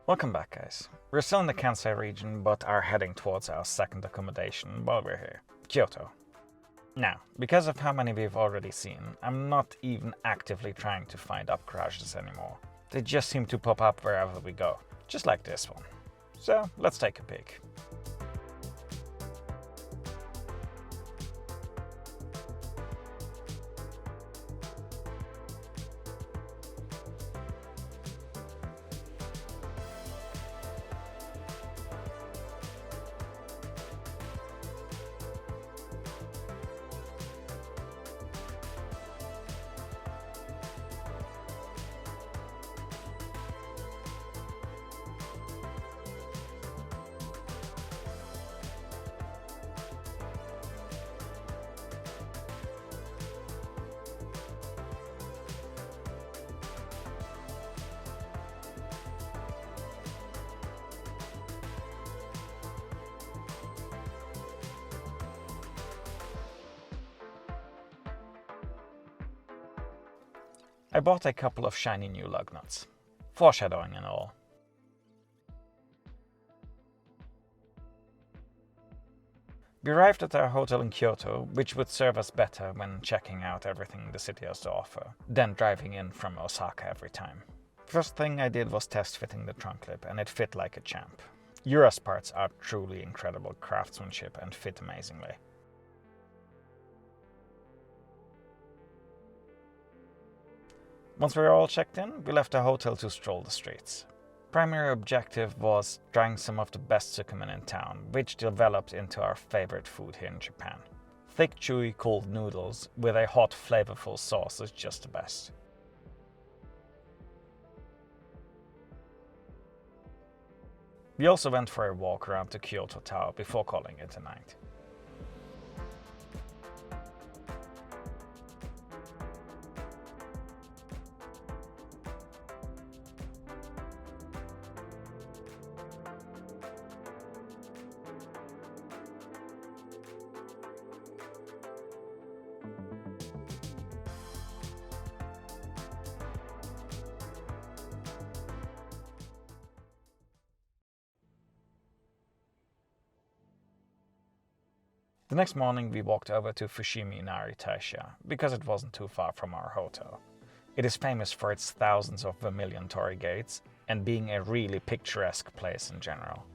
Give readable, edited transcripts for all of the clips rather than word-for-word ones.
Welcome back, guys. We're still in the Kansai region, but are heading towards our second accommodation while we're here, Kyoto. Now, because of how many we've already seen, I'm not even actively trying to find up garages anymore. They just seem to pop up wherever we go, just like this one. So, let's take a peek. I bought a couple of shiny new lug nuts, foreshadowing and all. We arrived at our hotel in Kyoto, which would serve us better when checking out everything the city has to offer, than driving in from Osaka every time. First thing I did was test fitting the trunk lip, and it fit like a champ. Yura's parts are truly incredible craftsmanship and fit amazingly. Once we were all checked in, we left the hotel to stroll the streets. Primary objective was trying some of the best tsukemen in town, which developed into our favorite food here in Japan. Thick, chewy, cold noodles with a hot, flavorful sauce is just the best. We also went for a walk around the Kyoto Tower before calling it a night. The next morning we walked over to Fushimi Inari Taisha, because it wasn't too far from our hotel. It is famous for its thousands of vermilion torii gates and being a really picturesque place in general.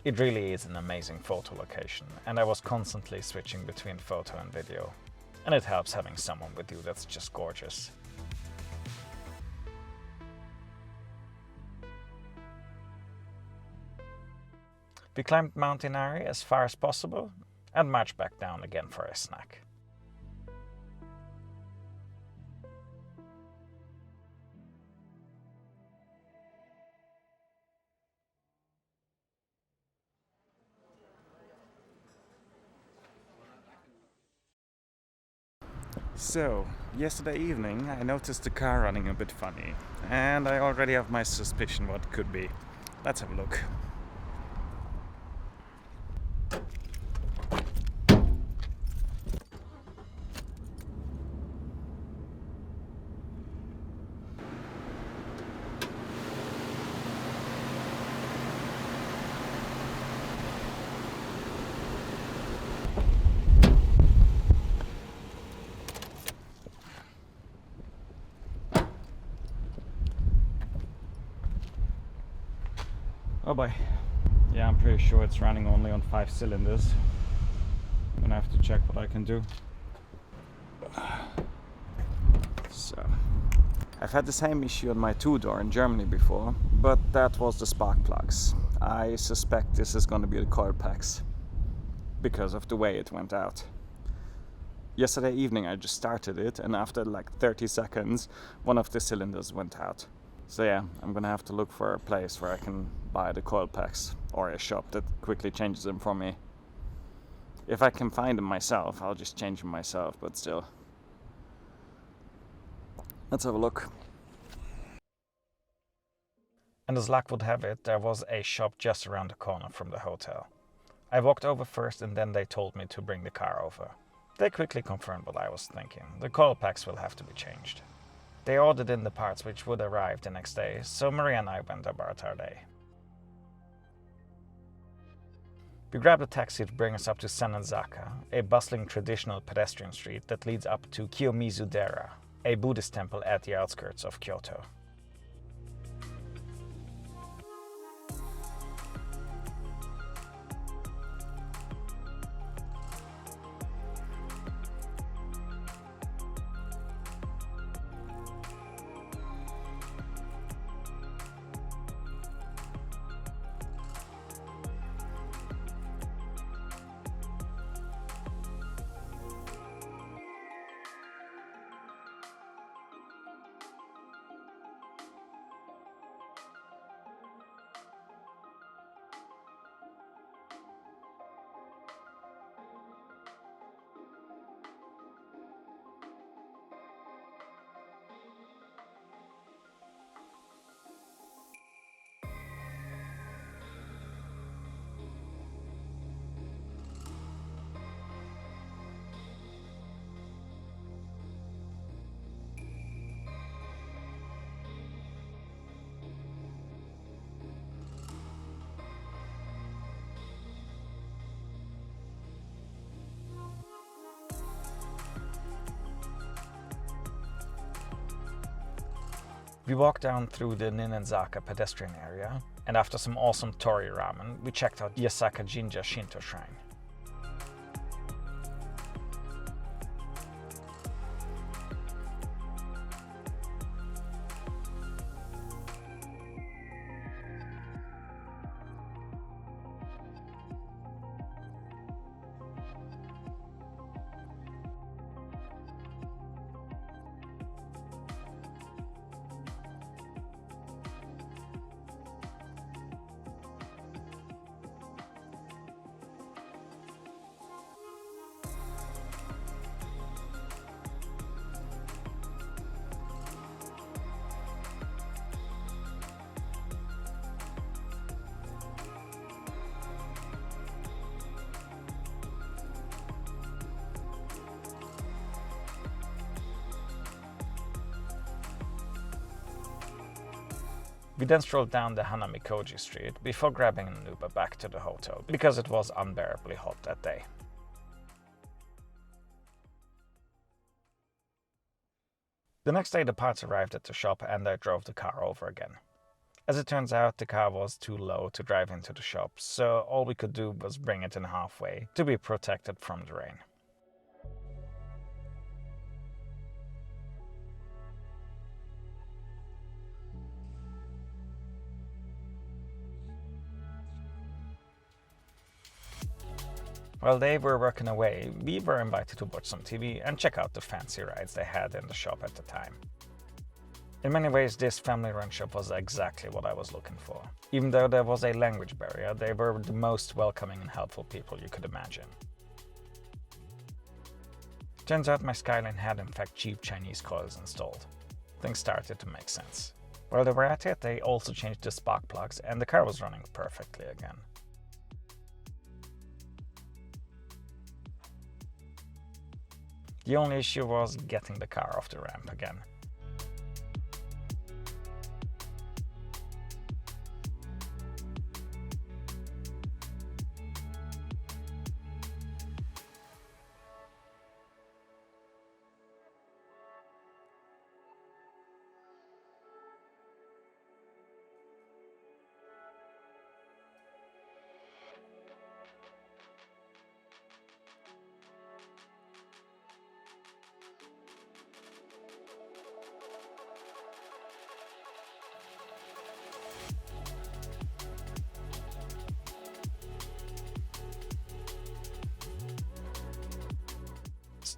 It really is an amazing photo location, and I was constantly switching between photo and video. And it helps having someone with you that's just gorgeous. We climbed Mount Inari as far as possible and marched back down again for a snack. So, yesterday evening I noticed the car running a bit funny, and I already have my suspicion what it could be. Let's have a look. Oh boy. Yeah, I'm pretty sure it's running only on 5 cylinders. I'm gonna have to check what I can do. So, I've had the same issue on my 2-door in Germany before, but that was the spark plugs. I suspect this is gonna be the Coilpacks because of the way it went out. Yesterday evening I just started it, and after like 30 seconds one of the cylinders went out. So yeah, I'm gonna have to look for a place where I can buy the Coilpacks, or a shop that quickly changes them for me. If I can find them myself, I'll just change them myself, but still. Let's have a look. And as luck would have it, there was a shop just around the corner from the hotel. I walked over first, and then they told me to bring the car over. They quickly confirmed what I was thinking. The Coilpacks will have to be changed. They ordered in the parts which would arrive the next day, so Maria and I went about our day. We grabbed a taxi to bring us up to Sannenzaka, a bustling traditional pedestrian street that leads up to Kiyomizu Dera, a Buddhist temple at the outskirts of Kyoto. We walked down through the Ninenzaka pedestrian area, and after some awesome tori ramen, we checked out Yasaka-Jinja Shinto shrine. We then strolled down the Hanamikoji street before grabbing an Uber back to the hotel, because it was unbearably hot that day. The next day the parts arrived at the shop and I drove the car over again. As it turns out, the car was too low to drive into the shop, so all we could do was bring it in halfway to be protected from the rain. While they were working away, we were invited to watch some TV and check out the fancy rides they had in the shop at the time. In many ways, this family-run shop was exactly what I was looking for. Even though there was a language barrier, they were the most welcoming and helpful people you could imagine. Turns out my Skyline had in fact cheap Chinese coils installed. Things started to make sense. While they were at it, they also changed the spark plugs and the car was running perfectly again. The only issue was getting the car off the ramp again.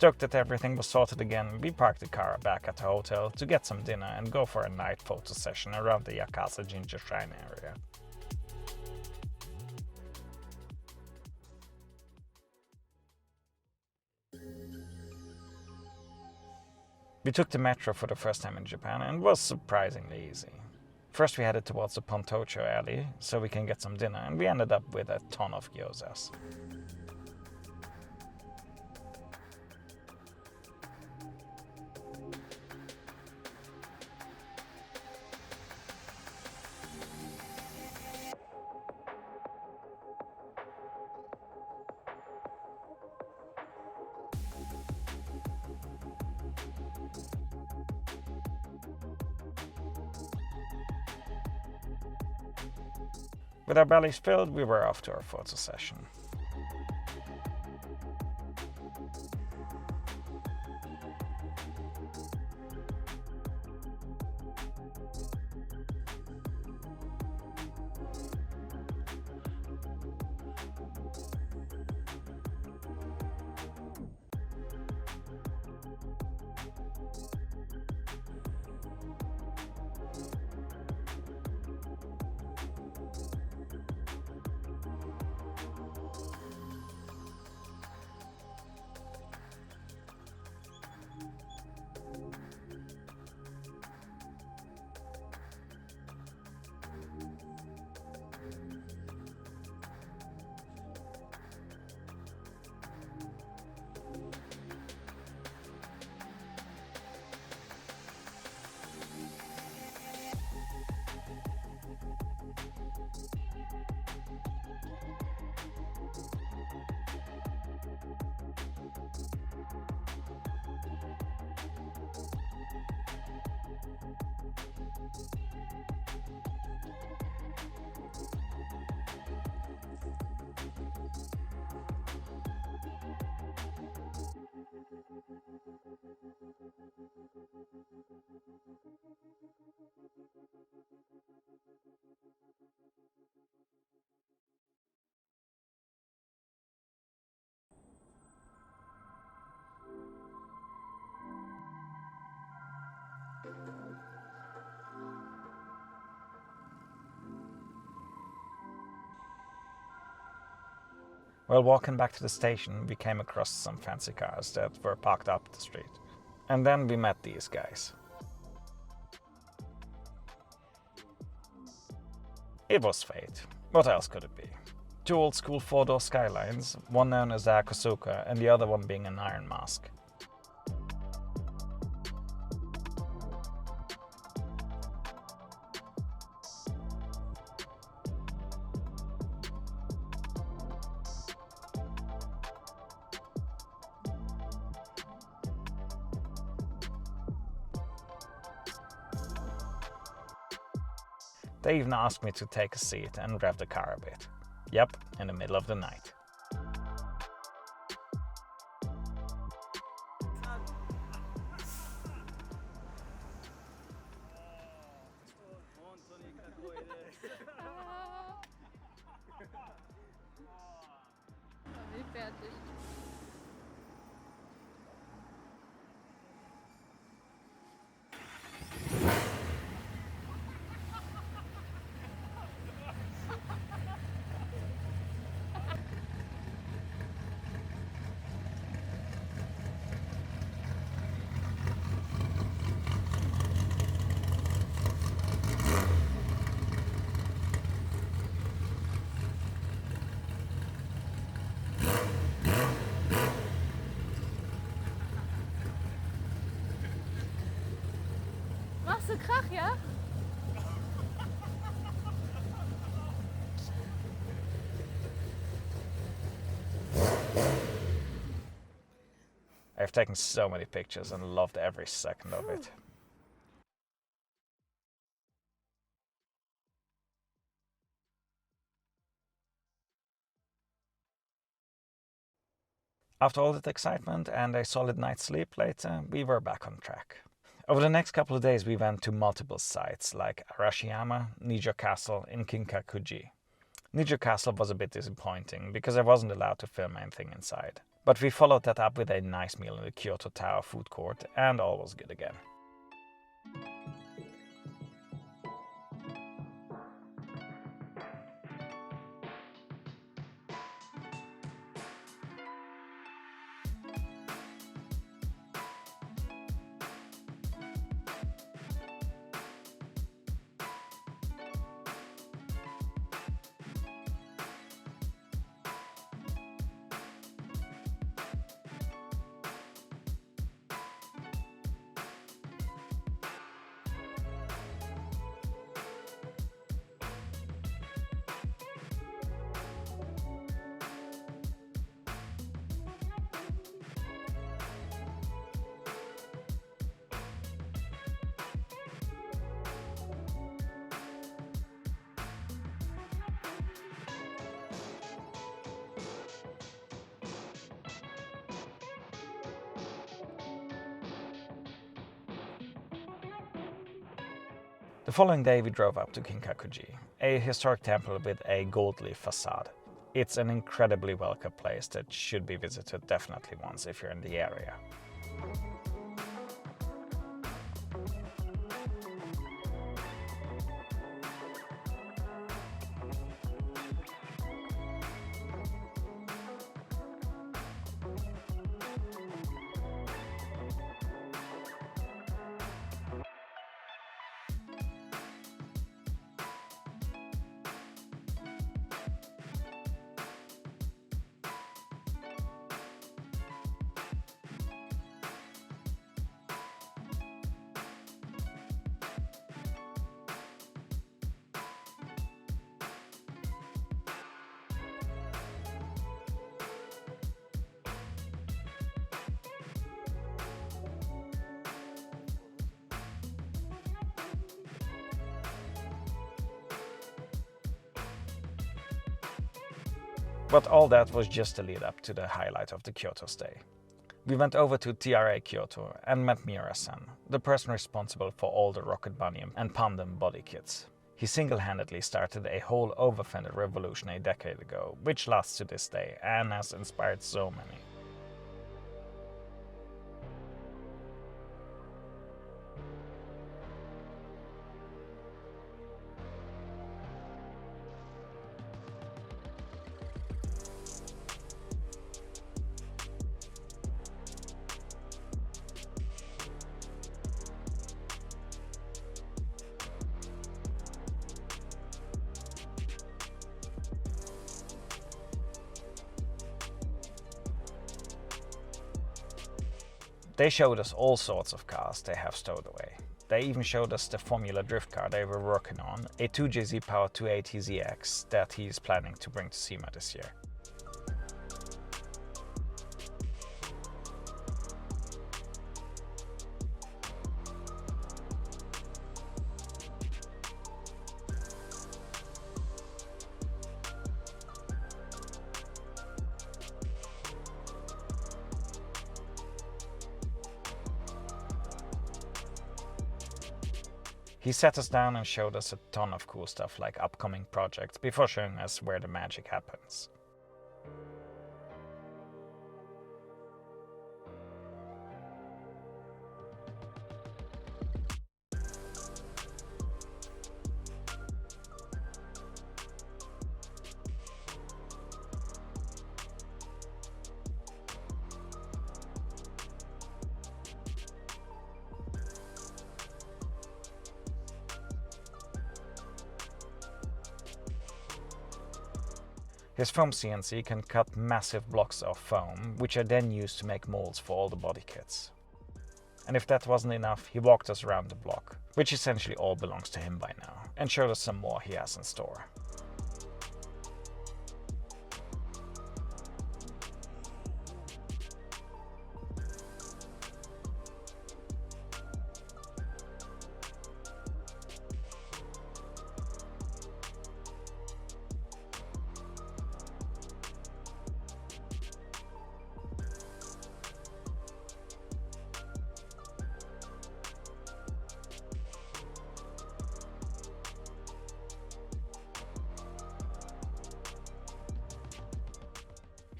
Stoked that everything was sorted again, we parked the car back at the hotel to get some dinner and go for a night photo session around the Yasaka-Jinja shrine area. We took the metro for the first time in Japan and it was surprisingly easy. First we headed towards the Pontocho alley so we can get some dinner and we ended up with a ton of gyozas. With our bellies filled, we were off to our photo session. While walking back to the station, we came across some fancy cars that were parked up the street. And then we met these guys. It was fate. What else could it be? Two old school four-door Skylines, one known as the Hakusuka and the other one being an Iron Mask. They even asked me to take a seat and rev the car a bit. Yep, in the middle of the night. graag, ja. I've taken so many pictures and loved every second of it. After all that excitement and a solid night's sleep later, we were back on track. Over the next couple of days we went to multiple sites like Arashiyama, Nijo Castle and Kinkaku-Ji. Nijo Castle was a bit disappointing because I wasn't allowed to film anything inside. But we followed that up with a nice meal in the Kyoto Tower food court and all was good again. The following day we drove up to Kinkaku-Ji, a historic temple with a gold leaf facade. It's an incredibly well-kept place that should be visited definitely once if you're in the area. But all that was just a lead up to the highlight of the Kyoto stay. We went over to TRA Kyoto and met Miura-san, the person responsible for all the Rocket Bunny and Pandem body kits. He single-handedly started a whole over-fender revolution a decade ago, which lasts to this day and has inspired so many. They showed us all sorts of cars they have stowed away. They even showed us the Formula Drift car they were working on, a 2JZ powered 280ZX that he is planning to bring to SEMA this year. He sat us down and showed us a ton of cool stuff like upcoming projects before showing us where the magic happens. His foam CNC can cut massive blocks of foam, which are then used to make molds for all the body kits. and if that wasn't enough, he walked us around the block, which essentially all belongs to him by now, and showed us some more he has in store.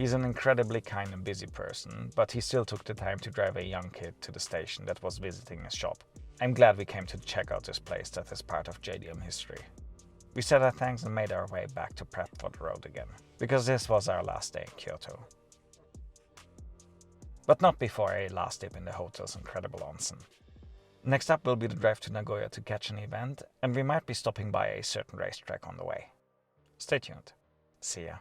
He's an incredibly kind and busy person, but he still took the time to drive a young kid to the station that was visiting his shop. I'm glad we came to check out this place that is part of JDM history. We said our thanks and made our way back to prep for the road again, because this was our last day in Kyoto. But not before a last dip in the hotel's incredible onsen. Next up will be the drive to Nagoya to catch an event, and we might be stopping by a certain racetrack on the way. Stay tuned. See ya.